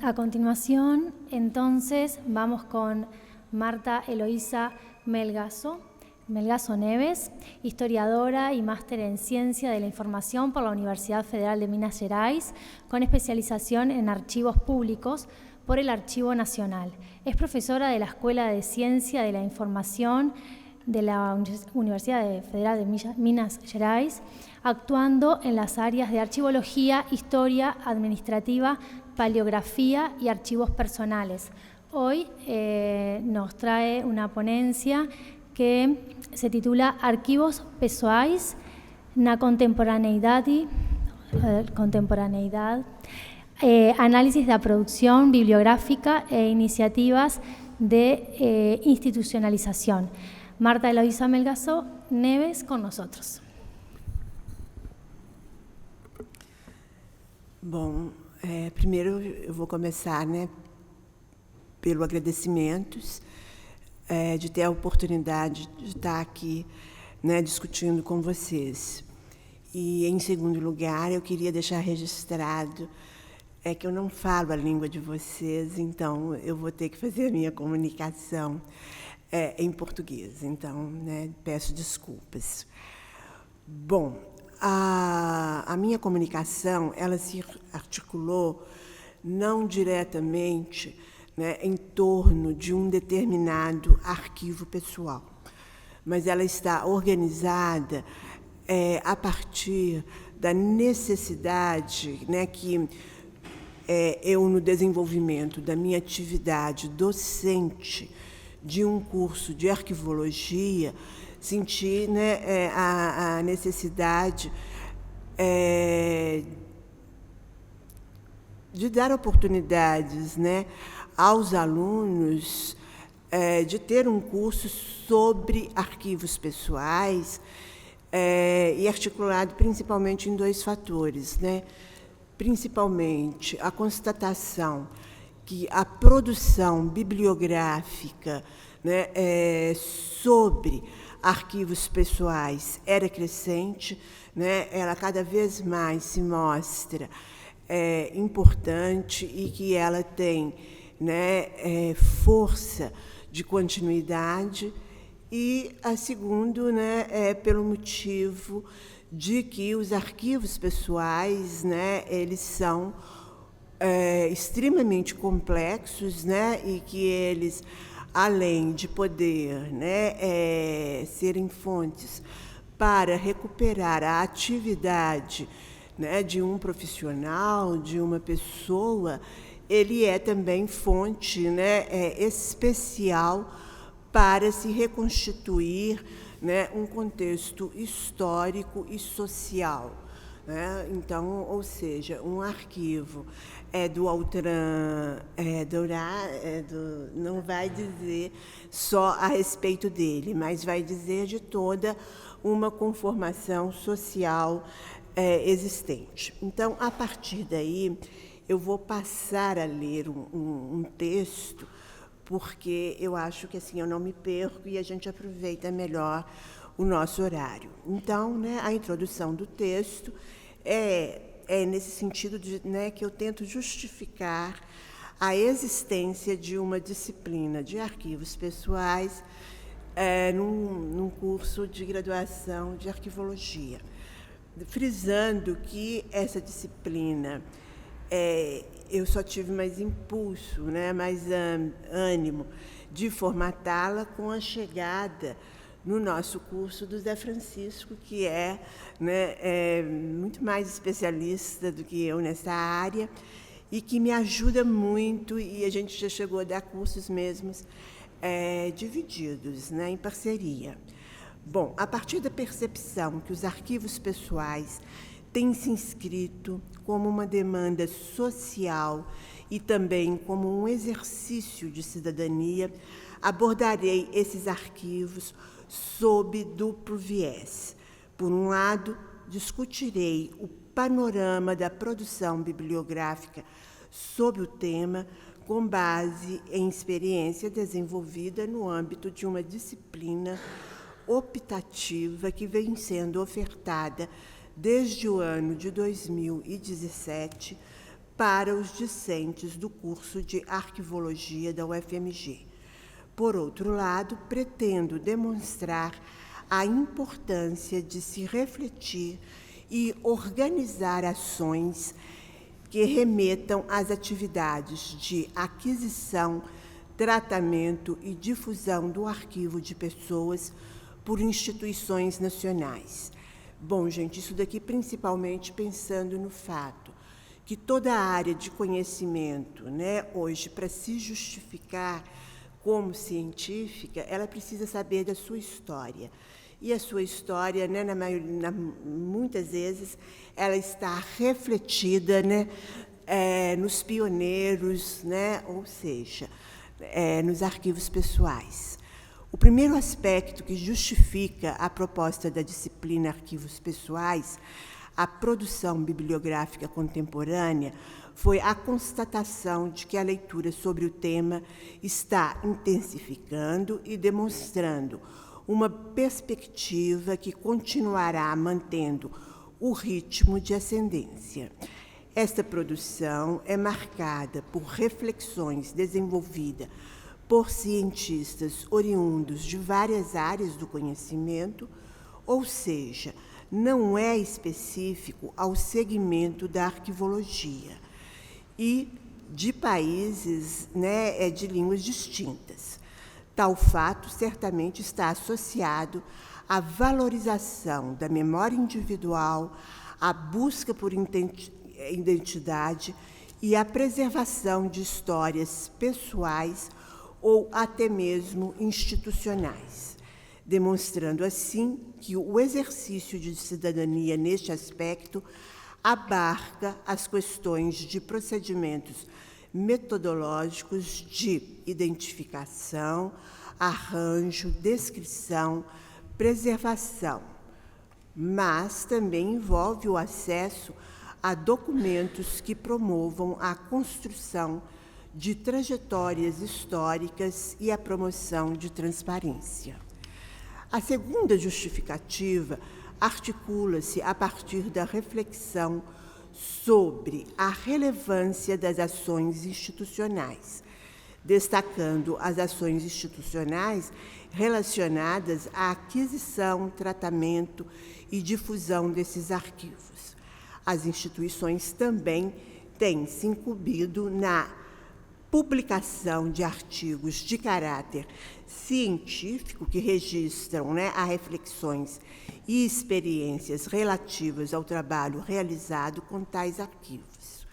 A continuación, entonces, vamos con Marta Eloísa Melgaso Neves, historiadora y máster en Ciencia de la Información por la Universidad Federal de Minas Gerais, con especialización en archivos públicos por el Archivo Nacional. Es profesora de la Escuela de Ciencia de la Información de la Universidad Federal de Minas Gerais, actuando en las áreas de archivología, historia administrativa, paleografía y archivos personales. Hoy nos trae una ponencia que se titula Arquivos Pessoais na Contemporaneidad, análisis de la producción bibliográfica e iniciativas de institucionalización. Marta Eloísa Melgaso Neves con nosotros. Bom, primeiro eu vou começar, pelo agradecimentos de ter a oportunidade de estar aqui, discutindo com vocês. E, em segundo lugar, eu queria deixar registrado que eu não falo a língua de vocês, então eu vou ter que fazer a minha comunicação em português. Então, peço desculpas. Bom, a minha comunicação, ela se articulou não diretamente em torno de um determinado arquivo pessoal, mas ela está organizada a partir da necessidade que eu, no desenvolvimento da minha atividade docente de um curso de arquivologia, senti a necessidade de dar oportunidades aos alunos de ter um curso sobre arquivos pessoais e articulado principalmente em dois fatores, principalmente a constatação que a produção bibliográfica sobre arquivos pessoais era crescente, ela cada vez mais se mostra importante e que ela tem força de continuidade, e a segundo pelo motivo de que os arquivos pessoais eles são extremamente complexos e que eles, além de poder serem fontes para recuperar a atividade de um profissional, de uma pessoa, ele é também fonte especial para se reconstituir um contexto histórico e social. Então, ou seja, um arquivo do Altran não vai dizer só a respeito dele, mas vai dizer de toda uma conformação social existente. Então, a partir daí, eu vou passar a ler um texto, porque eu acho que assim eu não me perco e a gente aproveita melhor o nosso horário. Então, a introdução do texto é nesse sentido de, que eu tento justificar a existência de uma disciplina de arquivos pessoais num curso de graduação de arquivologia, frisando que essa disciplina eu só tive mais impulso, mais ânimo de formatá-la com a chegada no nosso curso do Zé Francisco, que é muito mais especialista do que eu nessa área e que me ajuda muito, e a gente já chegou a dar cursos mesmos divididos, em parceria. Bom, a partir da percepção que os arquivos pessoais têm se inscrito como uma demanda social e também como um exercício de cidadania, abordarei esses arquivos sob duplo viés. Por um lado, discutirei o panorama da produção bibliográfica sob o tema, com base em experiência desenvolvida no âmbito de uma disciplina optativa que vem sendo ofertada desde o ano de 2017 para os discentes do curso de Arquivologia da UFMG. Por outro lado, pretendo demonstrar a importância de se refletir e organizar ações que remetam às atividades de aquisição, tratamento e difusão do arquivo de pessoas por instituições nacionais. Bom, gente, isso daqui principalmente pensando no fato que toda a área de conhecimento, né, hoje, para se justificar como científica, ela precisa saber da sua história. E a sua história, né, muitas vezes, ela está refletida, né, nos pioneiros, né, ou seja, nos arquivos pessoais. O primeiro aspecto que justifica a proposta da disciplina Arquivos Pessoais, a produção bibliográfica contemporânea, foi a constatação de que a leitura sobre o tema está intensificando e demonstrando uma perspectiva que continuará mantendo o ritmo de ascendência. Esta produção é marcada por reflexões desenvolvidas por cientistas oriundos de várias áreas do conhecimento, ou seja, não é específico ao segmento da arquivologia e de países, né, de línguas distintas. Tal fato certamente está associado à valorização da memória individual, à busca por identidade e à preservação de histórias pessoais ou até mesmo institucionais, demonstrando assim que o exercício de cidadania neste aspecto abarca as questões de procedimentos metodológicos de identificação, arranjo, descrição, preservação, mas também envolve o acesso a documentos que promovam a construção de trajetórias históricas e a promoção de transparência. A segunda justificativa articula-se a partir da reflexão sobre a relevância das ações institucionais, destacando as ações institucionais relacionadas à aquisição, tratamento e difusão desses arquivos. As instituições também têm se incumbido na publicação de artigos de caráter científico que registram, né, as reflexões e experiências relativas ao trabalho realizado com tais arquivos.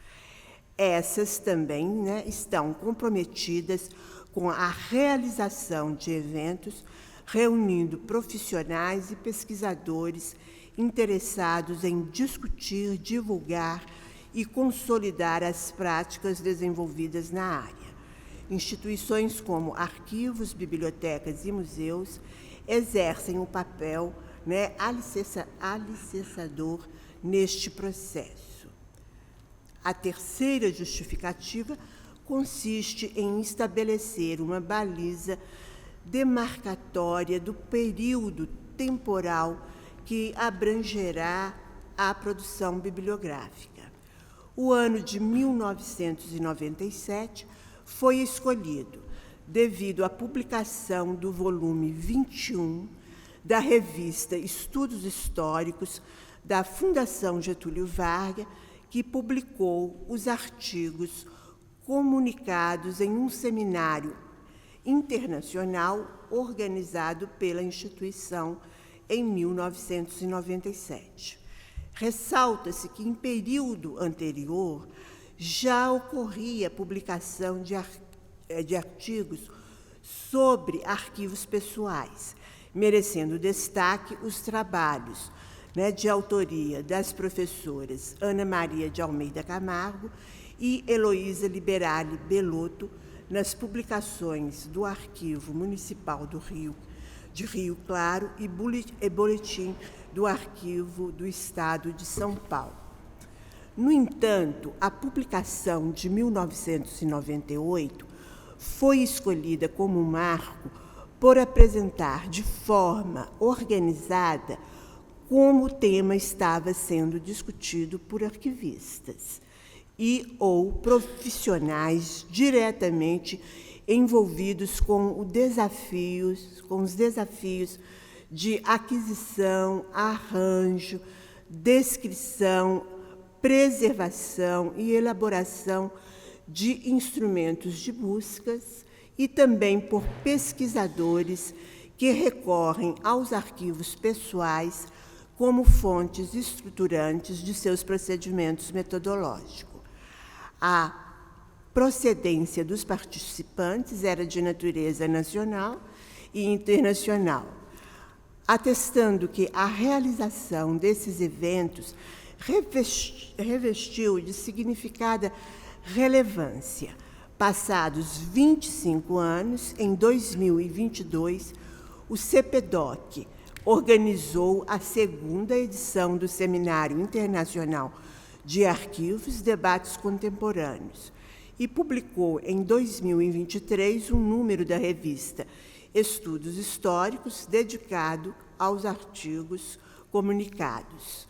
Essas também, né, estão comprometidas com a realização de eventos reunindo profissionais e pesquisadores interessados em discutir, divulgar e consolidar as práticas desenvolvidas na área. Instituições como arquivos, bibliotecas e museus exercem um papel, né, alicerçador neste processo. A terceira justificativa consiste em estabelecer uma baliza demarcatória do período temporal que abrangerá a produção bibliográfica. O ano de 1997 foi escolhido devido à publicação do volume 21 da revista Estudos Históricos da Fundação Getúlio Vargas, que publicou os artigos comunicados em um seminário internacional organizado pela instituição em 1997. Ressalta-se que, em período anterior, já ocorria a publicação de artigos sobre arquivos pessoais, merecendo destaque os trabalhos, né, de autoria das professoras Ana Maria de Almeida Camargo e Heloísa Liberali Belotto, nas publicações do Arquivo Municipal de Rio Claro e Boletim do Arquivo do Estado de São Paulo. No entanto, a publicação de 1998 foi escolhida como marco por apresentar de forma organizada como o tema estava sendo discutido por arquivistas e ou profissionais diretamente envolvidos com os desafios de aquisição, arranjo, descrição, preservação e elaboração de instrumentos de buscas e também por pesquisadores que recorrem aos arquivos pessoais como fontes estruturantes de seus procedimentos metodológicos. A procedência dos participantes era de natureza nacional e internacional, atestando que a realização desses eventos revestiu de significada relevância. Passados 25 anos, em 2022, o CPDOC organizou a segunda edição do Seminário Internacional de Arquivos e Debates Contemporâneos e publicou em 2023 um número da revista Estudos Históricos dedicado aos artigos comunicados.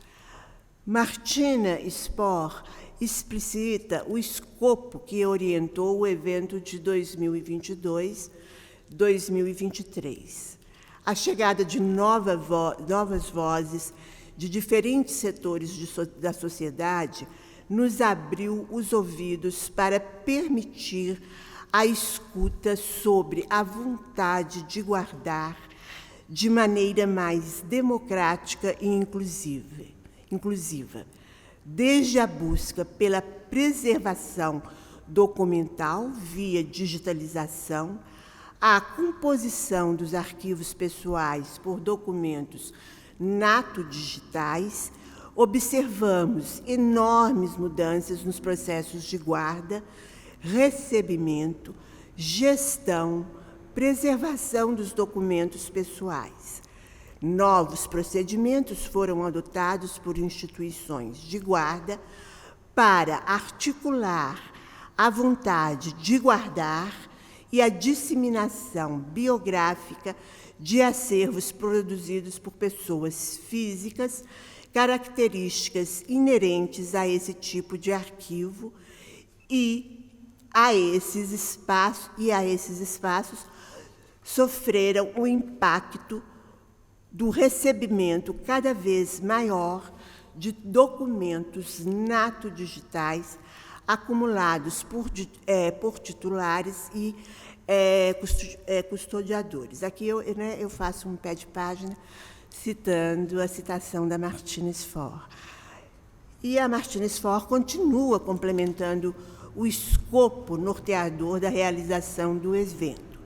Martina Spohr explicita o escopo que orientou o evento de 2022-2023. A chegada de novas vozes de diferentes setores da sociedade nos abriu os ouvidos para permitir a escuta sobre a vontade de guardar de maneira mais democrática e inclusiva, desde a busca pela preservação documental via digitalização, a composição dos arquivos pessoais por documentos nato-digitais, observamos enormes mudanças nos processos de guarda, recebimento, gestão, preservação dos documentos pessoais. Novos procedimentos foram adotados por instituições de guarda para articular a vontade de guardar e a disseminação biográfica de acervos produzidos por pessoas físicas, características inerentes a esse tipo de arquivo e a esses espaços sofreram o impacto do recebimento cada vez maior de documentos nato-digitais acumulados por titulares e custodiadores. Aqui eu faço um pé de página citando a citação da Martina Spohr. E a Martina Spohr continua complementando o escopo norteador da realização do evento,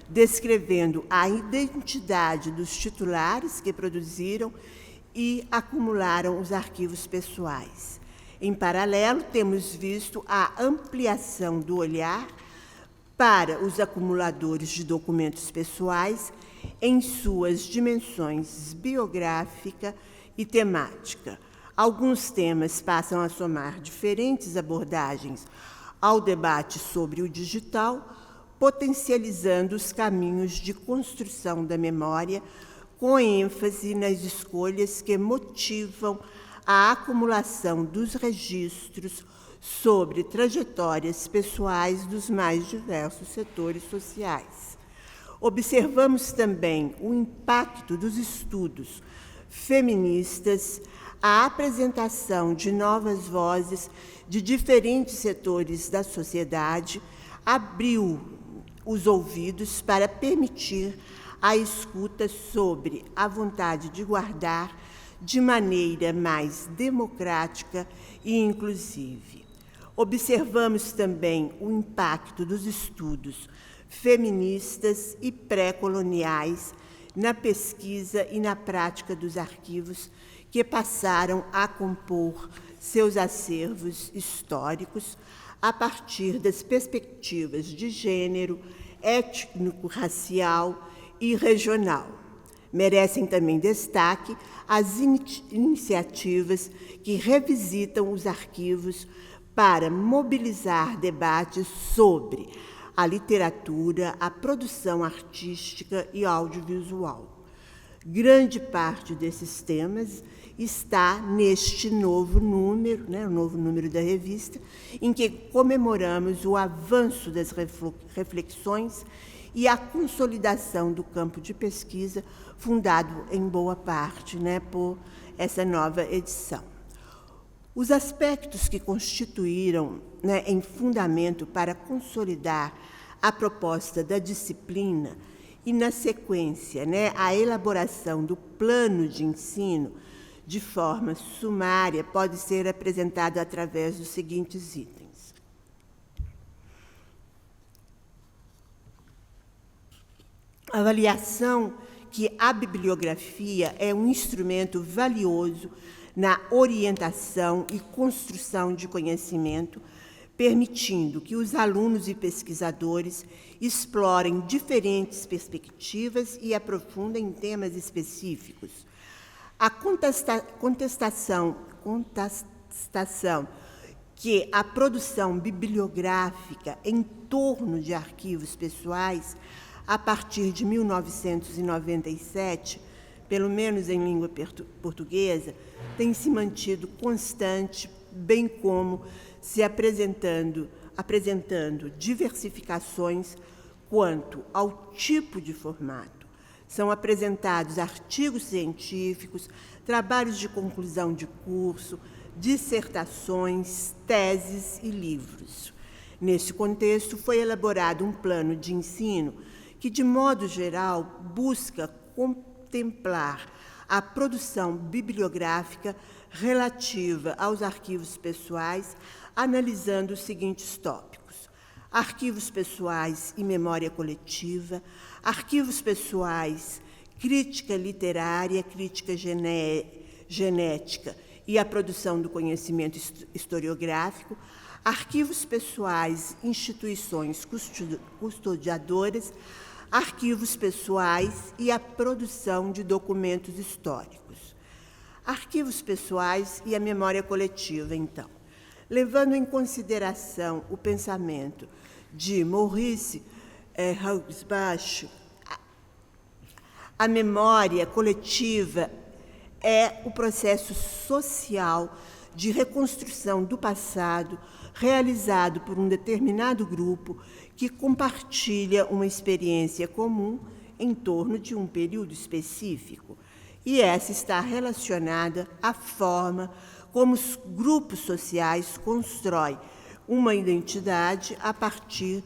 descrevendo a identidade dos titulares que produziram e acumularam os arquivos pessoais. Em paralelo, temos visto a ampliação do olhar para os acumuladores de documentos pessoais em suas dimensões biográfica e temática. Alguns temas passam a somar diferentes abordagens ao debate sobre o digital, potencializando os caminhos de construção da memória, com ênfase nas escolhas que motivam a acumulação dos registros sobre trajetórias pessoais dos mais diversos setores sociais. Observamos também o impacto dos estudos feministas, a apresentação de novas vozes de diferentes setores da sociedade abriu os ouvidos para permitir a escuta sobre a vontade de guardar de maneira mais democrática e inclusiva. Observamos também o impacto dos estudos feministas e pré-coloniais na pesquisa e na prática dos arquivos que passaram a compor seus acervos históricos a partir das perspectivas de gênero, étnico-racial e regional. Merecem também destaque as iniciativas que revisitam os arquivos para mobilizar debates sobre a literatura, a produção artística e audiovisual. Grande parte desses temas está neste novo número, o novo número da revista, em que comemoramos o avanço das reflexões e a consolidação do campo de pesquisa, fundado em boa parte por essa nova edição. Os aspectos que constituíram em fundamento para consolidar a proposta da disciplina e, na sequência, a elaboração do plano de ensino de forma sumária pode ser apresentado através dos seguintes itens. A avaliação que a bibliografia é um instrumento valioso na orientação e construção de conhecimento, permitindo que os alunos e pesquisadores explorem diferentes perspectivas e aprofundem temas específicos. A contestação que a produção bibliográfica em torno de arquivos pessoais, a partir de 1997, pelo menos em língua portuguesa, tem se mantido constante, bem como se apresentando diversificações quanto ao tipo de formato. São apresentados artigos científicos, trabalhos de conclusão de curso, dissertações, teses e livros. Nesse contexto, foi elaborado um plano de ensino que, de modo geral, busca contemplar a produção bibliográfica relativa aos arquivos pessoais, analisando os seguintes tópicos: arquivos pessoais e memória coletiva, arquivos pessoais, crítica literária, crítica genética e a produção do conhecimento historiográfico, arquivos pessoais, instituições custodiadoras, arquivos pessoais e a produção de documentos históricos. Arquivos pessoais e a memória coletiva, então. Levando em consideração o pensamento de Maurice Haussbach, a memória coletiva é o processo social de reconstrução do passado realizado por um determinado grupo que compartilha uma experiência comum em torno de um período específico. E essa está relacionada à forma como os grupos sociais constroem uma identidade a partir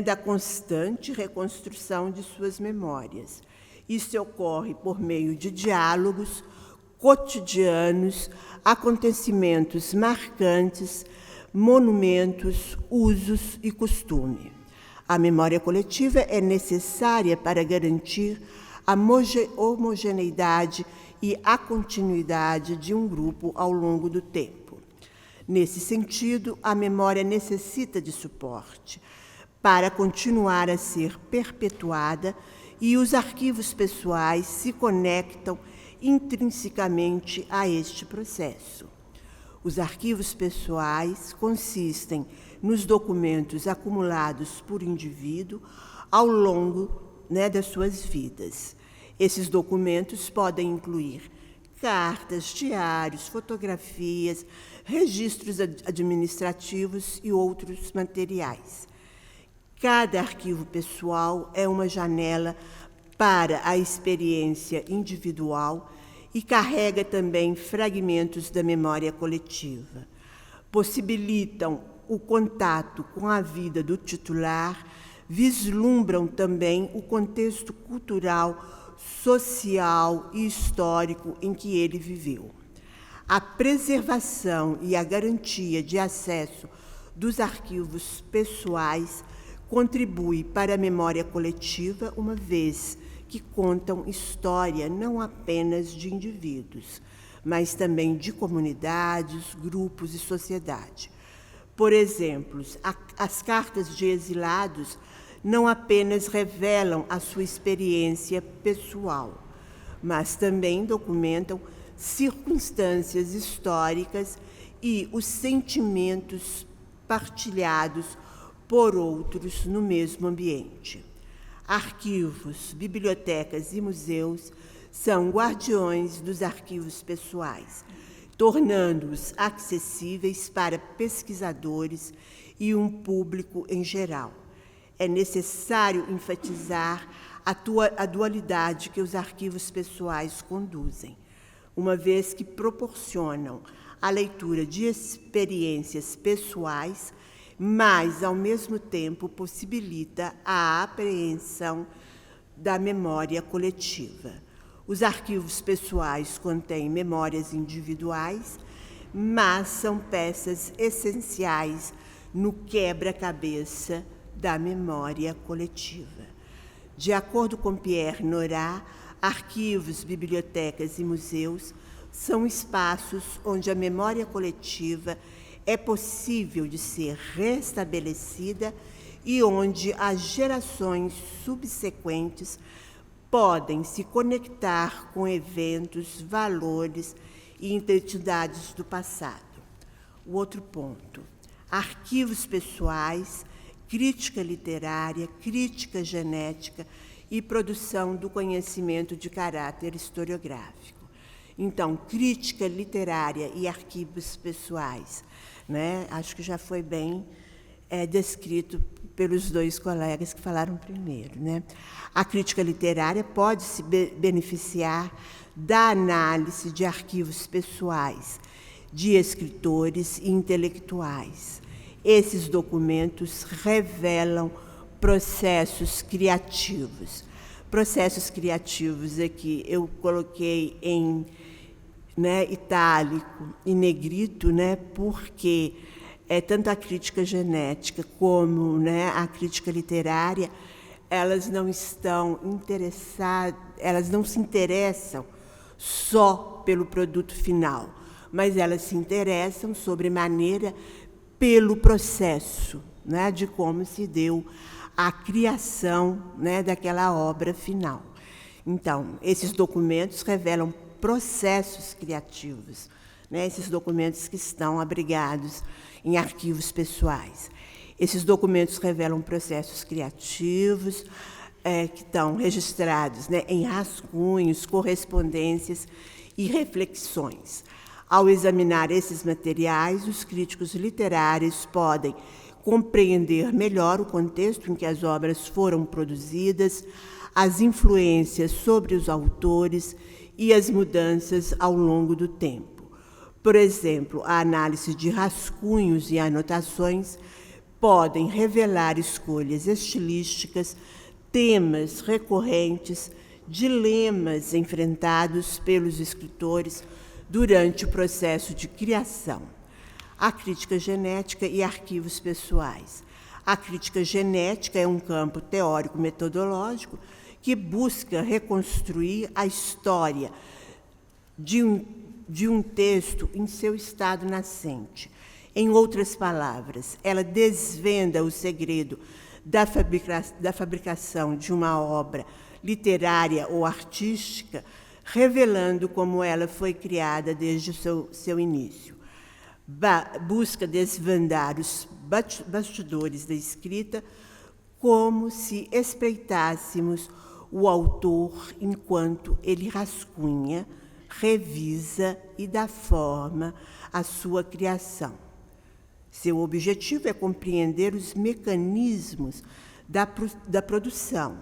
da constante reconstrução de suas memórias. Isso ocorre por meio de diálogos cotidianos, acontecimentos marcantes, monumentos, usos e costume. A memória coletiva é necessária para garantir a homogeneidade e a continuidade de um grupo ao longo do tempo. Nesse sentido, a memória necessita de suporte para continuar a ser perpetuada, e os arquivos pessoais se conectam intrinsecamente a este processo. Os arquivos pessoais consistem nos documentos acumulados por indivíduo ao longo das suas vidas. Esses documentos podem incluir cartas, diários, fotografias, registros administrativos e outros materiais. Cada arquivo pessoal é uma janela para a experiência individual e carrega também fragmentos da memória coletiva. Possibilitam o contato com a vida do titular, vislumbram também o contexto cultural, social e histórico em que ele viveu. A preservação e a garantia de acesso dos arquivos pessoais contribui para a memória coletiva, uma vez que contam história não apenas de indivíduos, mas também de comunidades, grupos e sociedade. Por exemplo, as cartas de exilados não apenas revelam a sua experiência pessoal, mas também documentam circunstâncias históricas e os sentimentos partilhados por outros no mesmo ambiente. Arquivos, bibliotecas e museus são guardiões dos arquivos pessoais, tornando-os acessíveis para pesquisadores e um público em geral. É necessário enfatizar a dualidade que os arquivos pessoais conduzem, uma vez que proporcionam a leitura de experiências pessoais, mas, ao mesmo tempo, possibilita a apreensão da memória coletiva. Os arquivos pessoais contêm memórias individuais, mas são peças essenciais no quebra-cabeça da memória coletiva. De acordo com Pierre Nora, arquivos, bibliotecas e museus são espaços onde a memória coletiva é possível de ser restabelecida e onde as gerações subsequentes podem se conectar com eventos, valores e identidades do passado. O outro ponto, arquivos pessoais, crítica literária, crítica genética e produção do conhecimento de caráter historiográfico. Então, crítica literária e arquivos pessoais, né? Acho que já foi bem descrito pelos dois colegas que falaram primeiro, né? A crítica literária pode se beneficiar da análise de arquivos pessoais, de escritores e intelectuais. Esses documentos revelam processos criativos. Processos criativos aqui eu coloquei em itálico e negrito, porque tanto a crítica genética como a crítica literária, elas não estão interessadas, elas não se interessam só pelo produto final, mas elas se interessam sobremaneira pelo processo, de como se deu a criação daquela obra final. Então, esses documentos revelam processos criativos, esses documentos que estão abrigados em arquivos pessoais. Esses documentos revelam processos criativos que estão registrados em rascunhos, correspondências e reflexões. Ao examinar esses materiais, os críticos literários podem compreender melhor o contexto em que as obras foram produzidas, as influências sobre os autores e as mudanças ao longo do tempo. Por exemplo, a análise de rascunhos e anotações podem revelar escolhas estilísticas, temas recorrentes, dilemas enfrentados pelos escritores durante o processo de criação. A crítica genética e arquivos pessoais. A crítica genética é um campo teórico-metodológico que busca reconstruir a história de um texto em seu estado nascente. Em outras palavras, ela desvenda o segredo da fabricação de uma obra literária ou artística, revelando como ela foi criada desde o seu início. Busca desvendar os bastidores da escrita como se espreitássemos o autor enquanto ele rascunha, revisa e dá forma à sua criação. Seu objetivo é compreender os mecanismos da produção,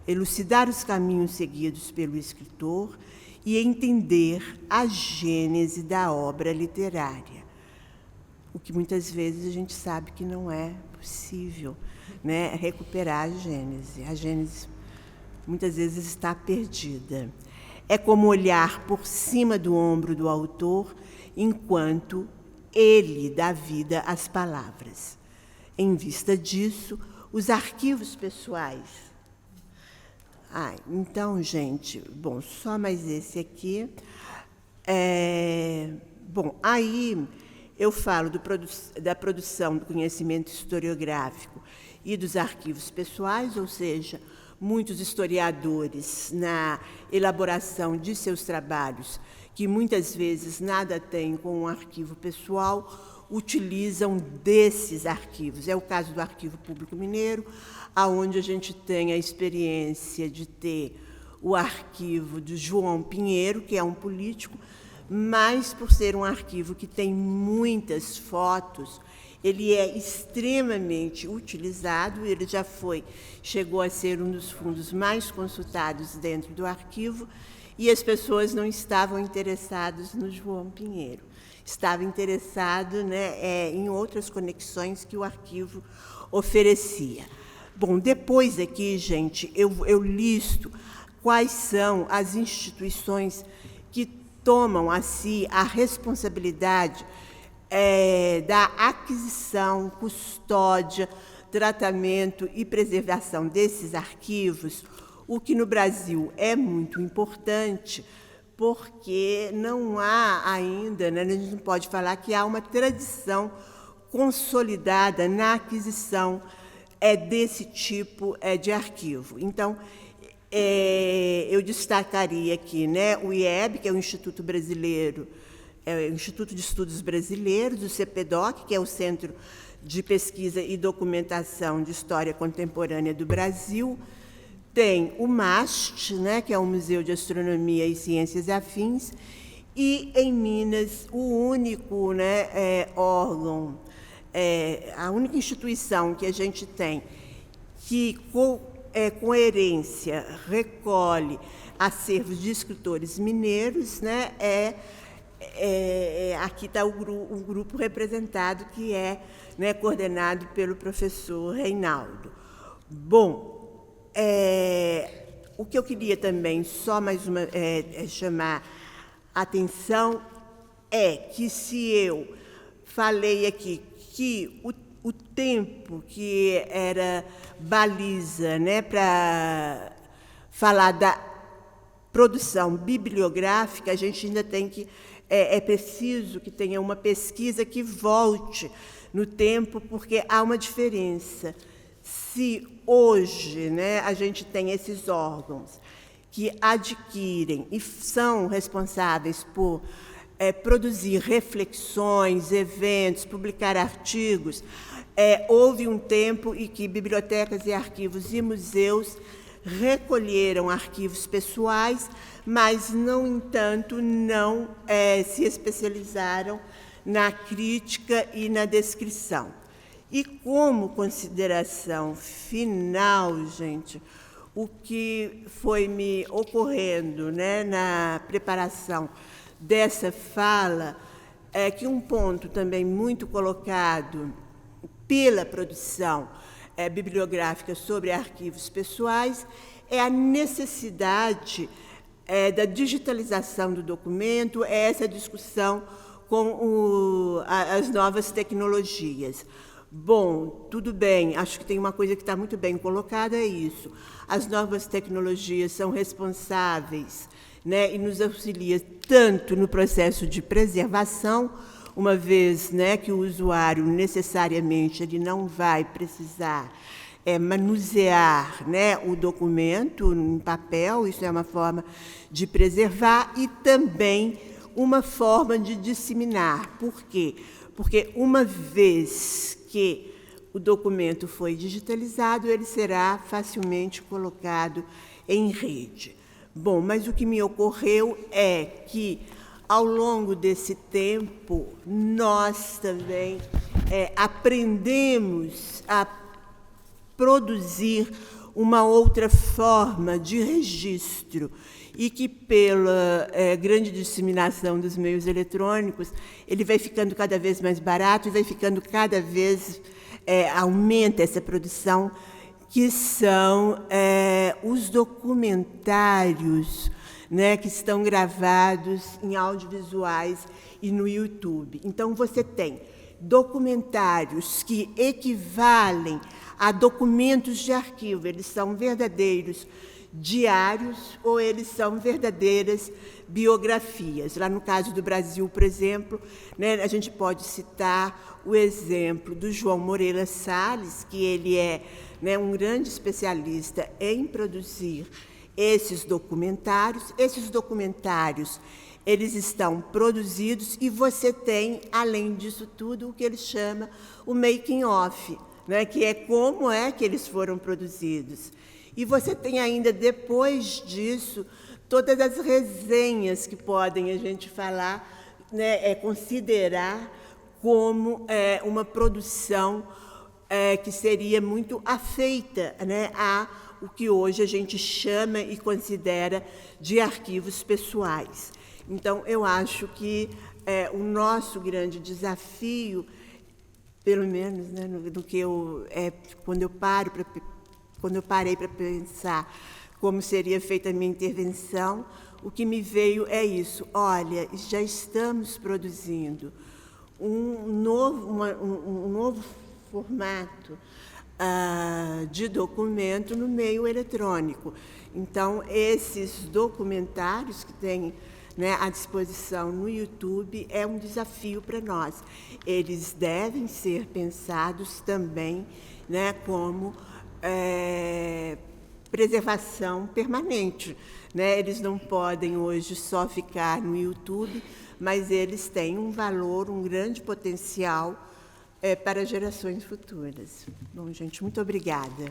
elucidar os caminhos seguidos pelo escritor e entender a gênese da obra literária. O que muitas vezes a gente sabe que não é possível, recuperar a gênese. A gênese muitas vezes está perdida. É como olhar por cima do ombro do autor enquanto ele dá vida às palavras. Em vista disso, os arquivos pessoais. Então, gente, só mais esse aqui. Aí eu falo da produção do conhecimento historiográfico e dos arquivos pessoais, ou seja, muitos historiadores, na elaboração de seus trabalhos, que muitas vezes nada têm com um arquivo pessoal, utilizam desses arquivos. É o caso do Arquivo Público Mineiro, onde a gente tem a experiência de ter o arquivo do João Pinheiro, que é um político, mas por ser um arquivo que tem muitas fotos, ele é extremamente utilizado, ele já chegou a ser um dos fundos mais consultados dentro do arquivo, e as pessoas não estavam interessadas no João Pinheiro, estavam interessadas, né, em outras conexões que o arquivo oferecia. Bom, depois aqui, gente, eu listo quais são as instituições que tomam a si a responsabilidade da aquisição, custódia, tratamento e preservação desses arquivos, o que no Brasil é muito importante, porque não há ainda, né, a gente não pode falar que há uma tradição consolidada na aquisição desse tipo de arquivo. Então, eu destacaria aqui, né, o IEB, que é o Instituto Brasileiro, o Instituto de Estudos Brasileiros, o CPDOC, que é o Centro de Pesquisa e Documentação de História Contemporânea do Brasil. Tem o MAST, né, que é o Museu de Astronomia e Ciências Afins, e em Minas, o único, né, órgão, a única instituição que a gente tem que, com coerência, recolhe acervos de escritores mineiros, né, aqui está o grupo representado, que é, né, coordenado pelo professor Reinaldo. Bom, o que eu queria também, só mais uma, chamar a atenção, é que se eu falei aqui que o tempo que era baliza, né, para falar da produção bibliográfica, a gente ainda tem que, é preciso que tenha uma pesquisa que volte no tempo, porque há uma diferença. Se hoje, né, a gente tem esses órgãos que adquirem e são responsáveis por produzir reflexões, eventos, publicar artigos, houve um tempo em que bibliotecas e arquivos e museus recolheram arquivos pessoais, mas, no entanto, não se especializaram na crítica e na descrição. E como consideração final, gente, o que foi me ocorrendo, né, na preparação dessa fala é que um ponto também muito colocado pela produção bibliográfica sobre arquivos pessoais é a necessidade da digitalização do documento, essa discussão com as novas tecnologias. Bom, tudo bem, acho que tem uma coisa que está muito bem colocada, é isso. As novas tecnologias são responsáveis, né, e nos auxiliam tanto no processo de preservação, uma vez, né, que o usuário necessariamente ele não vai precisar manusear, né, o documento em papel, isso é uma forma de preservar, e também uma forma de disseminar. Por quê? Porque uma vez que o documento foi digitalizado, ele será facilmente colocado em rede. Bom, mas o que me ocorreu é que, ao longo desse tempo, nós também aprendemos a produzir uma outra forma de registro e que, pela grande disseminação dos meios eletrônicos, ele vai ficando cada vez mais barato e vai ficando cada vez, aumenta essa produção, que são os documentários, né, que estão gravados em audiovisuais e no YouTube. Então, você tem documentários que equivalem a documentos de arquivo, eles são verdadeiros diários ou eles são verdadeiras biografias. Lá no caso do Brasil, por exemplo, né, a gente pode citar o exemplo do João Moreira Salles, que ele é, né, um grande especialista em produzir esses documentários. Esses documentários, eles estão produzidos e você tem, além disso tudo, o que ele chama o making of, né, que é como é que eles foram produzidos. E você tem ainda, depois disso, todas as resenhas que podem a gente falar, né, considerar como uma produção que seria muito afeita, né, a o que hoje a gente chama e considera de arquivos pessoais. Então, eu acho que o nosso grande desafio, pelo menos, né, no que quando eu parei para pensar como seria feita a minha intervenção, o que me veio é isso: olha, já estamos produzindo um novo formato de documento no meio eletrônico. Então, esses documentários que têm, né, à disposição no YouTube é um desafio para nós. Eles devem ser pensados também, né, como preservação permanente, né? Eles não podem hoje só ficar no YouTube, mas eles têm um valor, um grande potencial para gerações futuras. Bom, gente, muito obrigada.